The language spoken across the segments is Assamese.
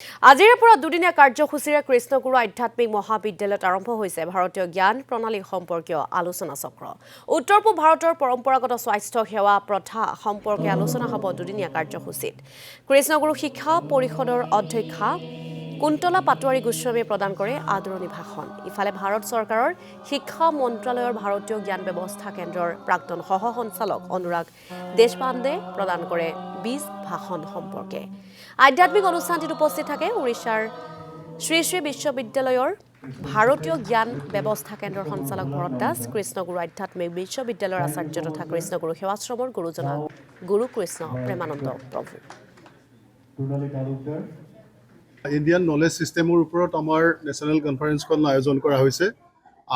আজিৰ পৰা দুদিনীয়া কাৰ্যসূচীৰে কৃষ্ণগুৰু আধ্যাত্মিক মহাবিদ্যালয়ত আৰম্ভ হৈছে ভাৰতীয় জ্ঞান প্ৰণালী সম্পৰ্কীয় আলোচনা চক্ৰ। উত্তৰ পূব ভাৰতৰ পৰম্পৰাগত স্বাস্থ্য সেৱা প্ৰথা সম্পৰ্কে আলোচনা হ'ব দুদিনীয়া কাৰ্যসূচীত। কৃষ্ণগুৰু শিক্ষা পৰিষদৰ অধ্যক্ষা কুন্তলা পাটোৱাৰী গোস্বামীয়ে প্ৰদান কৰে আদৰণি ভাষণ। ইফালে ভাৰত চৰকাৰৰ শিক্ষা মন্ত্ৰালয়ৰ ভাৰতীয় জ্ঞান ব্যৱস্থা কেন্দ্ৰৰ প্ৰাক্তন সহ সঞ্চালক অনুৰাগ দেশপাণ্ডে প্ৰদান কৰে বীজ ভাষণ সম্পৰ্কে। আধ্যাত্মিক অনুষ্ঠানটিত উপস্থিত থাকে উৰিষ্যাৰ শ্ৰী শ্ৰী বিশ্ববিদ্যালয়ৰ ভাৰতীয় জ্ঞান ব্যৱস্থা কেন্দ্ৰৰ সঞ্চালক ভৰত দাস, কৃষ্ণগুৰু আধ্যাত্মিক বিশ্ববিদ্যালয়ৰ আচাৰ্য তথা কৃষ্ণগুৰু সেৱাশ্ৰমৰ গুৰুজনা গুৰু কৃষ্ণ প্ৰেমানন্দ প্ৰভু। ইণ্ডিয়ান নলেজ ছিষ্টেমৰ ওপৰত আমাৰ নেশ্যনেল কনফাৰেন্সখন আয়োজন কৰা হৈছে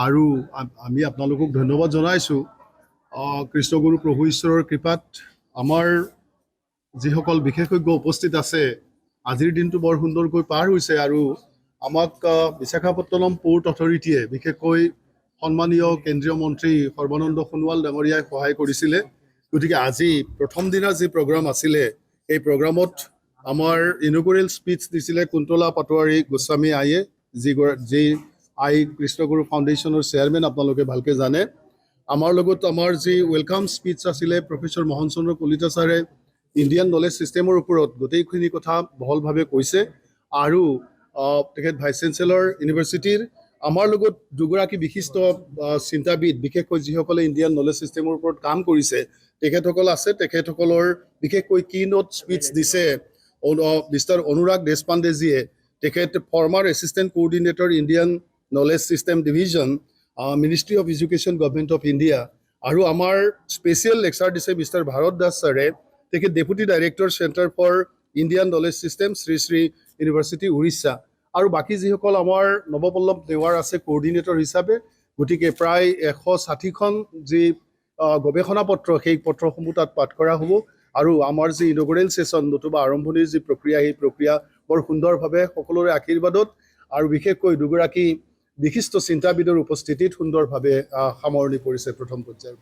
আৰু আমি আপোনালোকক ধন্যবাদ জনাইছোঁ। কৃষ্ণগুৰু প্ৰভু ঈশ্বৰৰ কৃপাত আমাৰ যিসকল বিশেষজ্ঞ উপস্থিত আছে, আজিৰ দিনটো বৰ সুন্দৰকৈ পাৰ হৈছে আৰু আমাক বিশাখাপট্টনম পোৰ্ট অথৰিটিয়ে বিশেষকৈ সন্মানীয় কেন্দ্ৰীয় মন্ত্ৰী সৰ্বানন্দ সোণোৱাল ডাঙৰীয়াই সহায় কৰিছিলে। গতিকে আজি প্ৰথম দিনা যি প্ৰগ্ৰাম আছিলে, এই প্ৰগ্ৰামত আমাৰ ইনগুৰেল স্পীচ দিছিলে কুন্তলা পাটোৱাৰী গোস্বামী আইয়ে, যি আই কৃষ্ণগুৰু ফাউণ্ডেশ্যনৰ চেয়াৰমেন, আপোনালোকে ভালকৈ জানে। আমাৰ লগত আমাৰ যি ৱেলকাম স্পীচ আছিলে প্ৰফেচৰ মোহন চন্দ্ৰ কলিতা ছাৰে ইণ্ডিয়ান নলেজ ছিষ্টেমৰ ওপৰত গোটেইখিনি কথা বহলভাৱে কৈছে আৰু তেখেত ভাইচ চেঞ্চেলৰ ইউনিভাৰ্চিটিৰ আমাৰ লগত দুগৰাকী বিশিষ্ট চিন্তাবিদ, বিশেষকৈ যিসকলে ইণ্ডিয়ান নলেজ ছিষ্টেমৰ ওপৰত কাম কৰিছে তেখেতসকল আছে। তেখেতসকলৰ বিশেষকৈ কি নোট স্পীচ দিছে মিষ্টাৰ অনুৰাগ দেশপাণ্ডেজীয়ে, তেখেত former assistant coordinator Indian knowledge system division, ministry of education government of India. আৰু আমাৰ স্পেচিয়েল লেকচাৰ দিছে মিষ্টাৰ ভাৰত দাস ছাৰে, তেখেত deputy director centre for Indian knowledge system, Sri Sri university Orissa. আৰু বাকী যিসকল আমাৰ নৱপল্লৱ নেৱাৰ আছে কোঅৰ্ডিনেটৰ হিচাপে। গতিকে প্ৰায় 160খন যি গৱেষণা পত্ৰ, সেই পত্ৰসমূহ তাত পাঠ কৰা হ'ব আৰু আমাৰ যি ইনগুৰেল ছেশ্যন নতুবা আৰম্ভণিৰ যি প্ৰক্ৰিয়া, সেই প্ৰক্ৰিয়া বৰ সুন্দৰভাৱে সকলোৰে আশীৰ্বাদত আৰু বিশেষকৈ দুগৰাকী বিশিষ্ট চিন্তাবিদৰ উপস্থিতিত সুন্দৰভাৱে সামৰণি পৰিছে প্ৰথম পৰ্যায়ত।